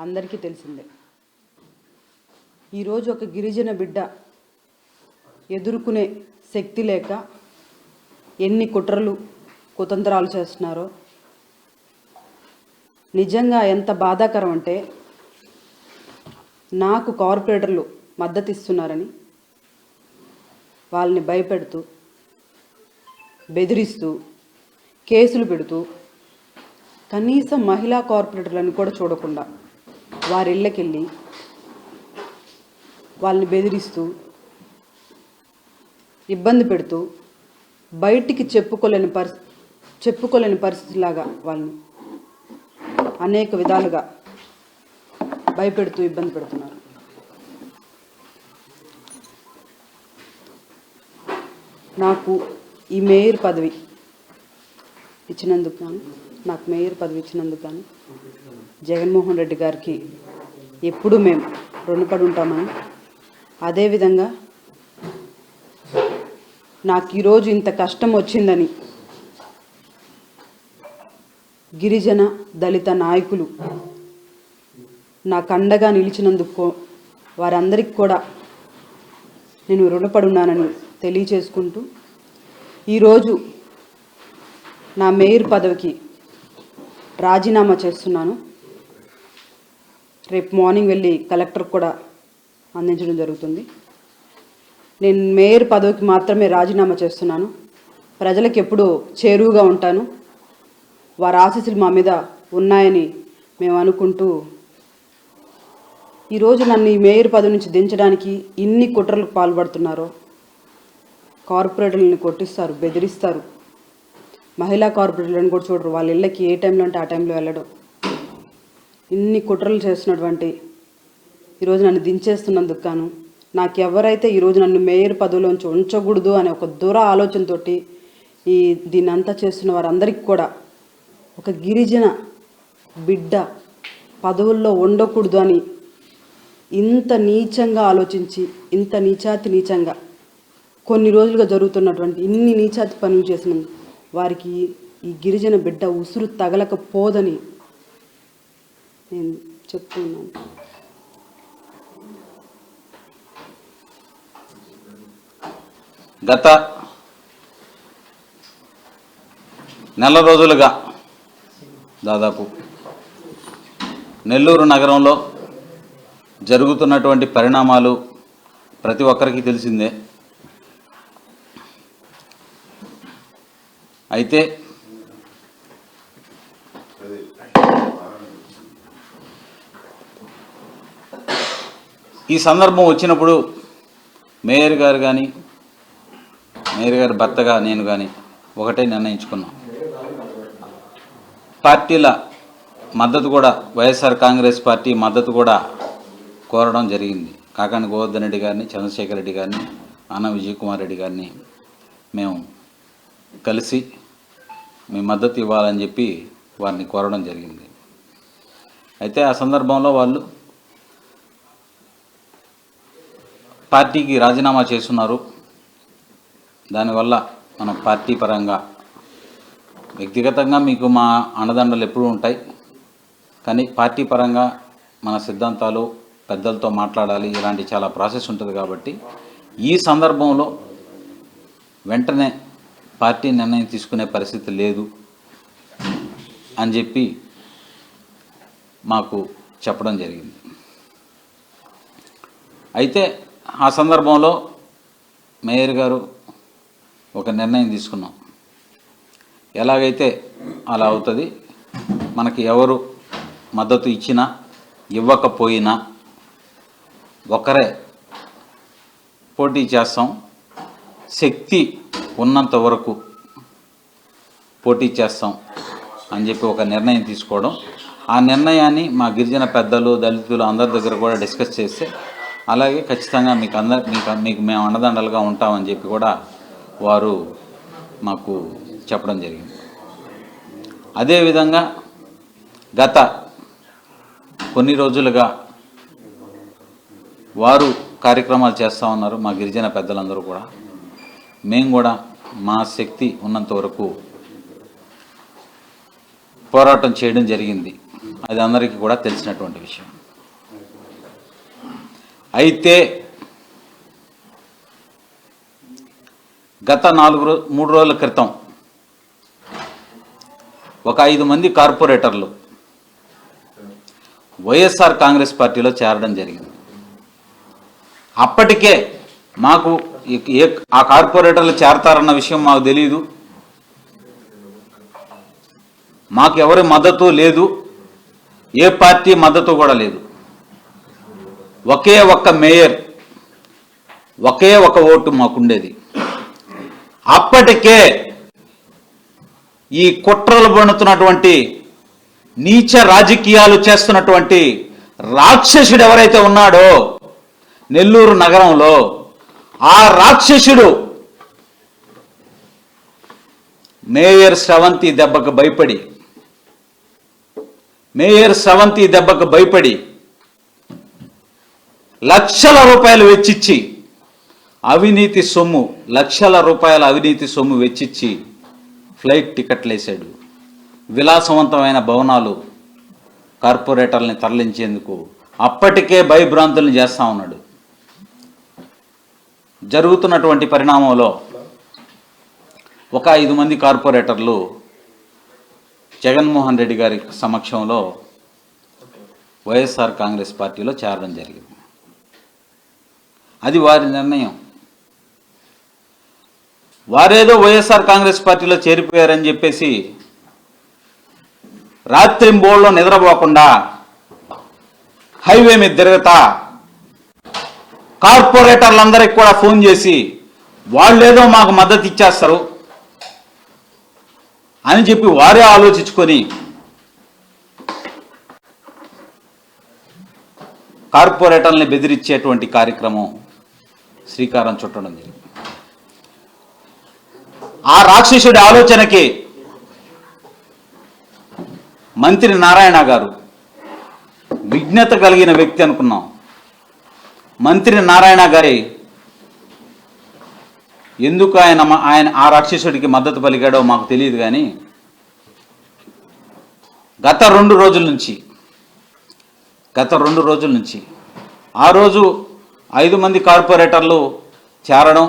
అందరికీ తెలిసిందే. ఈరోజు ఒక గిరిజన బిడ్డ ఎదుర్కొనే శక్తి లేక ఎన్ని కుట్రలు కుతంత్రాలు చేస్తున్నారో నిజంగా ఎంత బాధాకరం అంటే, నాకు కార్పొరేటర్లు మద్దతు ఇస్తున్నారని వాళ్ళని భయపెడుతూ బెదిరిస్తూ కేసులు పెడుతూ కనీసం మహిళా కార్పొరేటర్లను కూడా చూడకుండా వారి ఇళ్ళకెళ్ళి వాళ్ళని బెదిరిస్తూ ఇబ్బంది పెడుతూ బయటికి చెప్పుకోలేని పరిస్థితిలాగా వాళ్ళని అనేక విధాలుగా భయపెడుతూ ఇబ్బంది పెడుతున్నారు. నాకు ఈ మేయర్ పదవి ఇచ్చినందుకు కానీ జగన్మోహన్ రెడ్డి గారికి ఎప్పుడూ మేము రుణపడి ఉంటామని, అదేవిధంగా నాకు ఈరోజు ఇంత కష్టం వచ్చిందని గిరిజన దళిత నాయకులు నాకు అండగా నిలిచినందుకు వారందరికీ కూడా నేను రుణపడి ఉన్నానని తెలియచేసుకుంటూ, ఈరోజు నా మేయర్ పదవికి రాజీనామా చేస్తున్నాను. రేపు మార్నింగ్ వెళ్ళి కలెక్టర్కి కూడా అందించడం జరుగుతుంది. నేను మేయర్ పదవికి మాత్రమే రాజీనామా చేస్తున్నాను. ప్రజలకు ఎప్పుడూ చేరువుగా ఉంటాను. వారి ఆశీస్సులు మా మీద ఉన్నాయని మేము అనుకుంటూ, ఈరోజు నన్ను ఈ మేయర్ పదవి నుంచి దించడానికి ఇన్ని కుట్రలకు పాల్పడుతున్నారో. కార్పొరేటర్లను కొట్టిస్తారు, బెదిరిస్తారు. మహిళా కార్పొరేటర్లను కూడా చూడరు. వాళ్ళ ఇళ్ళకి ఏ టైంలో అంటే ఆ టైంలో వెళ్ళడం. ఇన్ని కుట్రలు చేస్తున్నటువంటి ఈరోజు నన్ను దించేస్తున్నందుకు గాను, నాకు ఎవరైతే ఈరోజు నన్ను మేయర్ పదవిలోంచి ఉంచకూడదు అనే ఒక దూర ఆలోచనతో దీన్ని అంతా చేస్తున్న వారందరికీ కూడా, ఒక గిరిజన బిడ్డ పదవుల్లో ఉండకూడదు అని ఇంత నీచంగా ఆలోచించి, ఇంత నీచంగా కొన్ని రోజులుగా జరుగుతున్నటువంటి ఇన్ని నీచాతి పనులు చేసిన వారికి ఈ గిరిజన బిడ్డ ఉసురు తగలకపోదని నేను చెప్తున్నాను. గత నెల రోజులుగా దాదాపు నెల్లూరు నగరంలో జరుగుతున్నటువంటి పరిణామాలు ప్రతి ఒక్కరికి తెలిసిందే. అయితే ఈ సందర్భం వచ్చినప్పుడు మేయర్ గారు కానీ, మేయర్ గారి భర్తగా నేను కానీ ఒకటే నిర్ణయించుకున్నాం. పార్టీల మద్దతు కూడా, వైఎస్ఆర్ కాంగ్రెస్ పార్టీ మద్దతు కూడా కోరడం జరిగింది. కాకాని గోవర్ధన్ రెడ్డి గారిని, చంద్రశేఖర్ రెడ్డి గారిని, ఆనం విజయ్ కుమార్ రెడ్డి గారిని మేము కలిసి మీ మద్దతు ఇవ్వాలని చెప్పి వారిని కోరడం జరిగింది. అయితే ఆ సందర్భంలో వాళ్ళు పార్టీకి రాజీనామా చేస్తున్నారు. దానివల్ల మనం పార్టీ పరంగా, వ్యక్తిగతంగా మీకు మా అండదండలు ఎప్పుడూ ఉంటాయి, కానీ పార్టీ పరంగా మన సిద్ధాంతాలు పెద్దలతో మాట్లాడాలి, ఇలాంటి చాలా ప్రాసెస్ ఉంటుంది. కాబట్టి ఈ సందర్భంలో వెంటనే పార్టీ నిర్ణయం తీసుకునే పరిస్థితి లేదు అని చెప్పి మాకు చెప్పడం జరిగింది. అయితే ఆ సందర్భంలో మేయర్ గారు ఒక నిర్ణయం తీసుకున్నాం. ఎలాగైతే అలా అవుతుంది, మనకి ఎవరు మద్దతు ఇచ్చినా ఇవ్వకపోయినా ఒకరే పోటీ చేస్తాం, శక్తి ఉన్నంత వరకు పోటీ చేస్తాం అని చెప్పి ఒక నిర్ణయం తీసుకోవడం. ఆ నిర్ణయాన్ని మా గిరిజన పెద్దలు, దళితులు అందరి దగ్గర కూడా డిస్కస్ చేస్తే, అలాగే ఖచ్చితంగా మీకు మేము అండదండలుగా ఉంటామని చెప్పి కూడా వారు మాకు చెప్పడం జరిగింది. అదేవిధంగా గత కొన్ని రోజులుగా వారు కార్యక్రమాలు చేస్తూ ఉన్నారు. మా గిరిజన పెద్దలందరూ కూడా, మేము కూడా మా శక్తి ఉన్నంత వరకు పోరాటం చేయడం జరిగింది. అది అందరికీ కూడా తెలిసినటువంటి విషయం. అయితే గత 3 రోజుల క్రితం ఒక 5 మంది కార్పొరేటర్లు వైఎస్ఆర్ కాంగ్రెస్ పార్టీలో చేరడం జరిగింది. అప్పటికే మాకు ఆ కార్పొరేటర్లు చేరతారన్న విషయం మాకు తెలియదు, మాకు ఎవరి మద్దతు లేదు, ఏ పార్టీ మద్దతు కూడా లేదు. ఒకే ఒక్క మేయర్, ఒకే ఒక ఓటు మాకుండేది. అప్పటికే ఈ కుట్రలు పన్నుతున్నటువంటి నీచ రాజకీయాలు చేస్తున్నటువంటి రాక్షసుడు ఎవరైతే ఉన్నాడో నెల్లూరు నగరంలో, ఆ రాక్షసుడు మేయర్ స్రవంతి దెబ్బకు భయపడి లక్షల రూపాయలు వెచ్చిచ్చి అవినీతి సొమ్ము, లక్షల రూపాయల అవినీతి సొమ్ము వెచ్చిచ్చి ఫ్లైట్ టికెట్లు వేసాడు. విలాసవంతమైన భవనాలు కార్పొరేటర్లని తరలించేందుకు అప్పటికే భయభ్రాంతులను చేస్తూ ఉన్నాడు. జరుగుతున్నటువంటి పరిణామంలో ఒక 5 మంది కార్పొరేటర్లు జగన్మోహన్ రెడ్డి గారి సమక్షంలో వైఎస్ఆర్ కాంగ్రెస్ పార్టీలో చేరడం జరిగింది. అది వారి నిర్ణయం. వారేదో వైఎస్ఆర్ కాంగ్రెస్ పార్టీలో చేరిపోయారని చెప్పేసి రాత్రింబోళ్ళలో నిద్రపోకుండా హైవే మీద తిరుగుతా కార్పొరేటర్లందరికీ కూడా ఫోన్ చేసి వాళ్ళేదో మాకు మద్దతు ఇచ్చేస్తారు అని చెప్పి వారే ఆలోచించుకొని కార్పొరేటర్లని బెదిరించేటువంటి కార్యక్రమం శ్రీకారం చుట్టడం జరిగింది. ఆ రాక్షసుడి ఆలోచనకి మంత్రి నారాయణ గారు విజ్ఞత కలిగిన వ్యక్తి అనుకున్నాం. మంత్రి నారాయణ గారి ఎందుకు ఆయన ఆ రాక్షసుడికి మద్దతు పలికాడో మాకు తెలియదు, కానీ గత 2 రోజుల నుంచి ఆ రోజు 5 మంది కార్పొరేటర్లు చేరడం,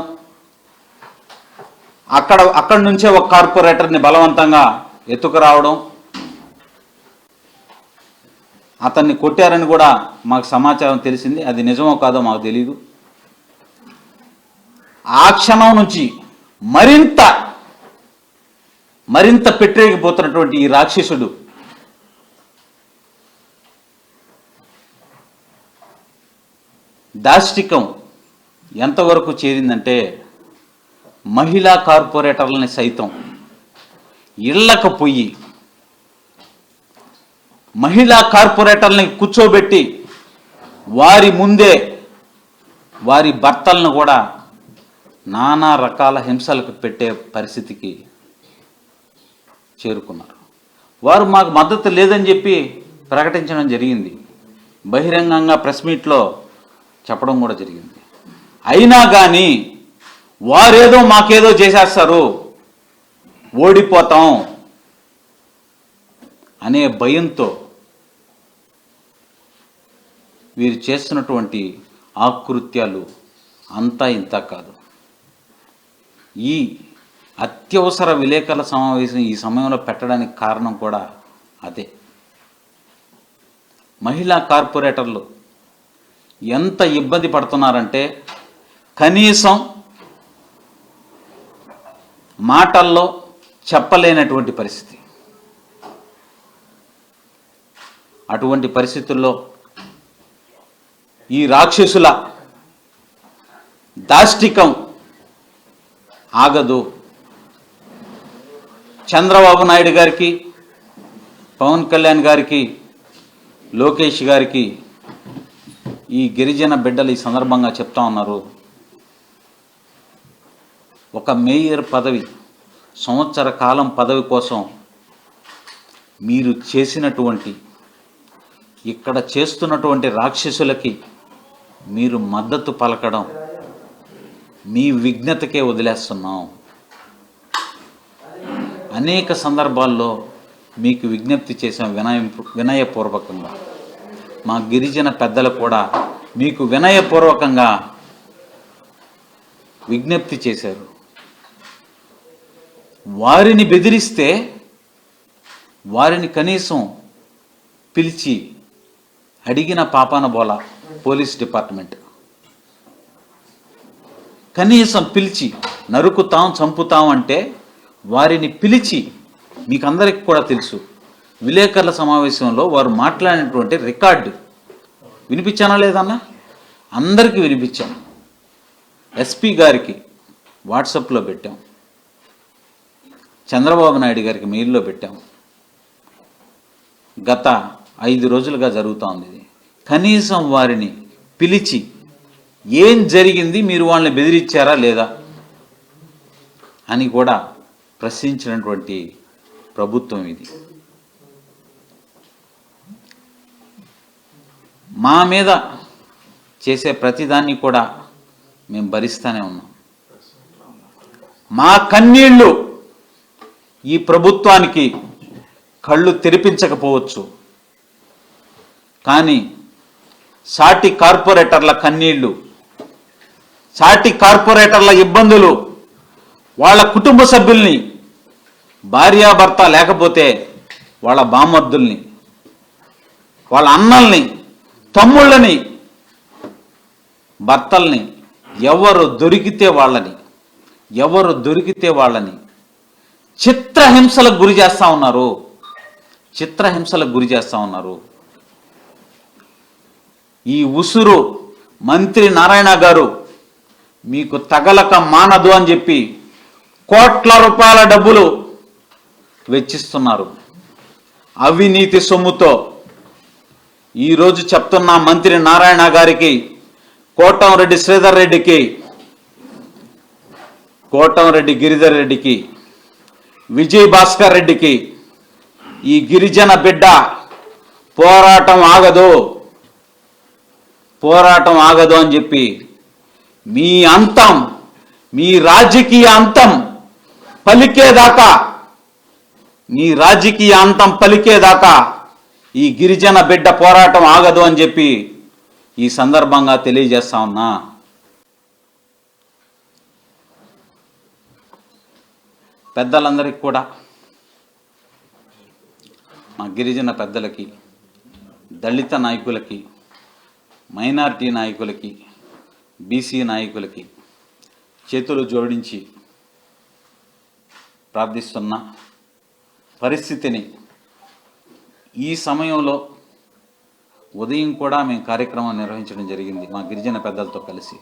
అక్కడి నుంచే ఒక కార్పొరేటర్ని బలవంతంగా ఎత్తుకురావడం, అతన్ని కొట్టారని కూడా మాకు సమాచారం తెలిసింది. అది నిజమో కాదో మాకు తెలియదు. ఆ క్షణం నుంచి మరింత పెట్టేగిపోతున్నటువంటి ఈ రాక్షసుడు దాష్టికం ఎంతవరకు చేరిందంటే మహిళా కార్పొరేటర్లని సైతం ఇళ్లకు పోయి మహిళా కార్పొరేటర్లని కూర్చోబెట్టి వారి ముందే వారి భర్తలను కూడా నానా రకాల హింసలకు పెట్టే పరిస్థితికి చేరుకున్నారు. వారు మాకు మద్దతు లేదని చెప్పి ప్రకటించడం జరిగింది, బహిరంగంగా ప్రెస్ మీట్లో చెప్పడం కూడా జరిగింది. అయినా కానీ వారేదో మాకేదో చేసేస్తారు, ఓడిపోతాం అనే భయంతో వీరు చేస్తున్నటువంటి ఆకృత్యాలు అంతా ఇంత కాదు. ఈ అత్యవసర విలేకరుల సమావేశం ఈ సమయంలో పెట్టడానికి కారణం కూడా అదే. మహిళా కార్పొరేటర్లు ఎంత ఇబ్బంది పడుతున్నారంటే కనీసం మాటల్లో చెప్పలేనటువంటి పరిస్థితి. అటువంటి పరిస్థితుల్లో ఈ రాక్షసుల దాష్టికం ఆగదు. చంద్రబాబు నాయుడు గారికి, పవన్ కళ్యాణ్ గారికి, లోకేష్ గారికి ఈ గిరిజన బిడ్డలు ఈ సందర్భంగా చెప్తా ఉన్నారు, ఒక మేయర్ పదవి, సంవత్సర కాలం పదవి కోసం మీరు చేసినటువంటి, ఇక్కడ చేస్తున్నటువంటి రాక్షసులకి మీరు మద్దతు పలకడం మీ విఘ్నతకే వదిలేస్తున్నాం. అనేక సందర్భాల్లో మీకు విజ్ఞప్తి చేసాం వినయపూర్వకంగా. మా గిరిజన పెద్దలు కూడా మీకు వినయపూర్వకంగా విజ్ఞప్తి చేశారు. వారిని బెదిరిస్తే వారిని కనీసం పిలిచి అడిగిన పాపాన బోల పోలీస్ డిపార్ట్మెంట్ కనీసం పిలిచి నరుకుతాం చంపుతాం అంటే వారిని పిలిచి, మీకు అందరికీ కూడా తెలుసు, విలేకరుల సమావేశంలో వారు మాట్లాడినటువంటి రికార్డు వినిపించానా లేదన్నా? అందరికీ వినిపించాం. ఎస్పీ గారికి వాట్సాప్లో పెట్టాం, చంద్రబాబు నాయుడు గారికి మెయిల్లో పెట్టాం. గత 5 రోజులుగా జరుగుతూ ఉంది ఇది. కనీసం వారిని పిలిచి ఏం జరిగింది, మీరు వాళ్ళని బెదిరించారా లేదా అని కూడా ప్రశ్నించినటువంటి ప్రభుత్వం ఇది. మా మీద చేసే ప్రతిదాన్ని కూడా మేము భరిస్తూనే ఉన్నాం. మా కన్నీళ్ళు ఈ ప్రభుత్వానికి కళ్ళు తెరిపించకపోవచ్చు, కానీ సాటి కార్పొరేటర్ల కన్నీళ్లు, సాటి కార్పొరేటర్ల ఇబ్బందులు, వాళ్ళ కుటుంబ సభ్యుల్ని, భార్యాభర్త లేకపోతే వాళ్ళ బామర్దుల్ని, వాళ్ళ అన్నల్ని, తమ్ముళ్ళని, భర్తల్ని ఎవరు దొరికితే వాళ్ళని చిత్రహింసలకు గురి చేస్తూ ఉన్నారు. ఈ ఉసురు మంత్రి నారాయణ గారు మీకు తగలక మానదు అని చెప్పి కోట్ల రూపాయల డబ్బులు వెచ్చిస్తున్నారు. అవినీతి సొమ్ముతో ఈరోజు చెప్తున్న మంత్రి నారాయణ గారికి, కోటంరెడ్డి శ్రీధర్ రెడ్డికి, కోటంరెడ్డి గిరిధర్ రెడ్డికి, విజయ్ భాస్కర్ రెడ్డికి, ఈ గిరిజన బిడ్డ పోరాటం ఆగదు అని చెప్పి మీ రాజకీయ అంతం పలికేదాకా ఈ గిరిజన బిడ్డ పోరాటం ఆగదు అని చెప్పి ఈ సందర్భంగా తెలియజేస్తా ఉన్నా. పెద్దలందరికీ కూడా, మా గిరిజన పెద్దలకి, దళిత నాయకులకి, మైనారిటీ నాయకులకి, బీసీ నాయకులకి చేతులు జోడించి ప్రార్థిస్తున్న పరిస్థితిని ఈ సమయంలో ఉదయం కూడా మేము కార్యక్రమం నిర్వహించడం జరిగింది మా గిరిజన పెద్దలతో కలిసి.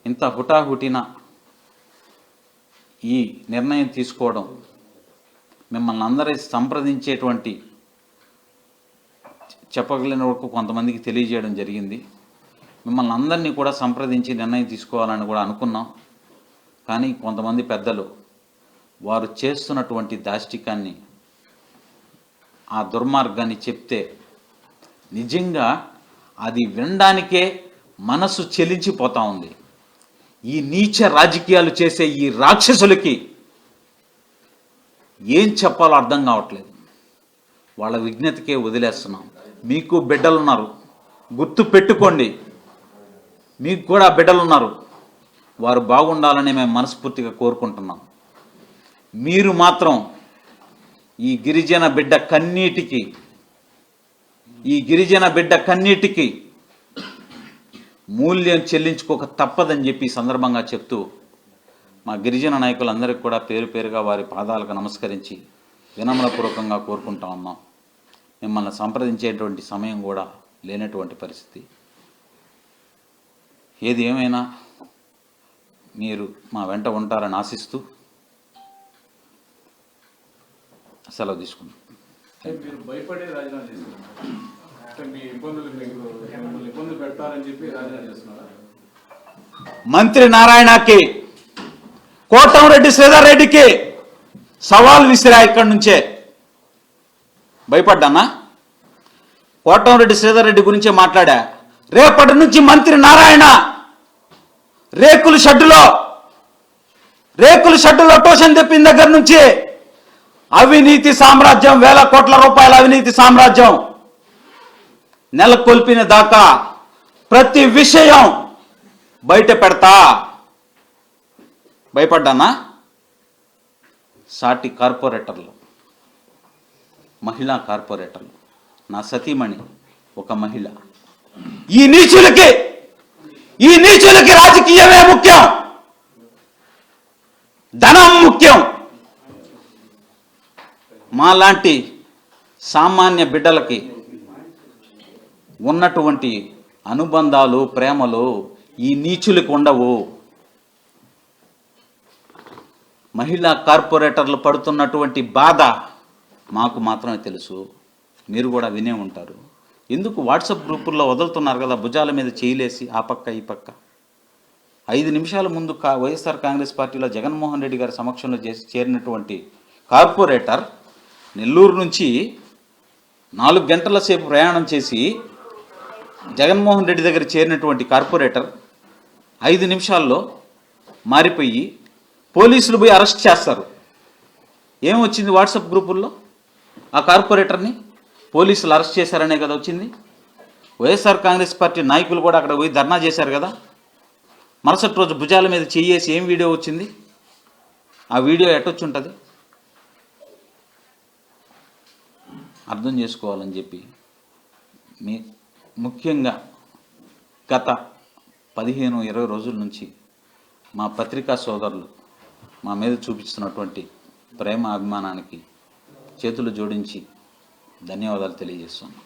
ఇంత హుటాహుటిన ఈ నిర్ణయం తీసుకోవడం, మిమ్మల్ని అందరి సంప్రదించేటువంటి చెప్పగలిగిన వరకు కొంతమందికి తెలియజేయడం జరిగింది. మిమ్మల్ని అందరినీ కూడా సంప్రదించి నిర్ణయం తీసుకోవాలని కూడా అనుకున్నాం. కానీ కొంతమంది పెద్దలు వారు చేస్తున్నటువంటి దాష్టికాన్ని, ఆ దుర్మార్గాన్ని చెప్తే నిజంగా అది వినడానికే మనసు చెలించిపోతూ ఉంది. ఈ నీచ రాజకీయాలు చేసే ఈ రాక్షసులకి ఏం చెప్పాలో అర్థం కావట్లేదు. వాళ్ళ విజ్ఞతకే వదిలేస్తున్నాం. మీకు బిడ్డలున్నారు, గుర్తు పెట్టుకోండి. మీకు కూడా బిడ్డలున్నారు, వారు బాగుండాలని మేము మనస్ఫూర్తిగా కోరుకుంటున్నాం. మీరు మాత్రం ఈ గిరిజన బిడ్డ కన్నీటికి మూల్యం చెల్లించుకోక తప్పదని చెప్పి సందర్భంగా చెప్తూ, మా గిరిజన నాయకులందరికీ కూడా పేరు పేరుగా వారి పాదాలకు నమస్కరించి వినమ్రపూర్వకంగా కోరుకుంటా ఉన్నాం. మిమ్మల్ని సంప్రదించేటువంటి సమయం కూడా లేనటువంటి పరిస్థితి. ఏది ఏమైనా మీరు మా వెంట ఉంటారని ఆశిస్తూ సెలవు తీసుకున్నాం. మీరు భయపడే రాజీనామా చేస్తున్నారు, మీ ఇబ్బందులు పెట్టారని చెప్పి రాజీనామా చేస్తున్నారా? మంత్రి నారాయణకి, కోటంరెడ్డి శ్రీధర్ రెడ్డికి సవాల్ విసిరా. ఇక్కడి నుంచే భయపడ్డానా? కోటంరెడ్డి శ్రీధర్ రెడ్డి గురించే మాట్లాడా. రేపటి నుంచి మంత్రి నారాయణ రేకుల షెడ్డులో ట్యూషన్ తెప్పిన దగ్గర నుంచి అవినీతి సామ్రాజ్యం, వేల కోట్ల రూపాయల అవినీతి సామ్రాజ్యం నెలకొల్పిన దాకా ప్రతి విషయం బయట పెడతా. భయపడ్డానా? సాటి కార్పొరేటర్లు, మహిళా కార్పొరేటర్లు, నా సతీమణి ఒక మహిళ, ఈ నీచులకి రాజకీయమే ముఖ్యం, ధనం ముఖ్యం. మాలాంటి సామాన్య బిడ్డలకి ఉన్నటువంటి అనుబంధాలు, ప్రేమలు ఈ నీచులకు ఉండవు. మహిళా కార్పొరేటర్లు పడుతున్నటువంటి బాధ మాకు మాత్రమే తెలుసు, మీరు కూడా వినే ఉంటారు. ఎందుకు వాట్సాప్ గ్రూపుల్లో వదులుతున్నారు కదా భుజాల మీద చేయలేసి ఆ పక్క ఈ పక్క. 5 నిమిషాల ముందు వైఎస్ఆర్ కాంగ్రెస్ పార్టీలో జగన్మోహన్ రెడ్డి గారి సమక్షంలో చేరినటువంటి కార్పొరేటర్ నెల్లూరు నుంచి 4 గంటల సేపు ప్రయాణం చేసి జగన్మోహన్ రెడ్డి దగ్గర చేరినటువంటి కార్పొరేటర్ 5 నిమిషాల్లో మారిపోయి పోలీసులు పోయి అరెస్ట్ చేస్తారు. ఏమొచ్చింది వాట్సాప్ గ్రూపుల్లో? ఆ కార్పొరేటర్ని పోలీసులు అరెస్ట్ చేశారనే కదా వచ్చింది. వైఎస్ఆర్ కాంగ్రెస్ పార్టీ నాయకులు కూడా అక్కడ పోయి ధర్నా చేశారు కదా. మరుసటి రోజు భుజాల మీద చెయ్యేసి ఏం వీడియో వచ్చింది? ఆ వీడియో ఎట్టొచ్చుంటుంది? అర్థం చేసుకోవాలని చెప్పి ముఖ్యంగా గత 15-20 రోజుల నుంచి మా పత్రికా సోదరులు మా మీద చూపిస్తున్నటువంటి ప్రేమ అభిమానానికి చేతులు జోడించి ధన్యవాదాలు తెలియజేస్తున్నాను.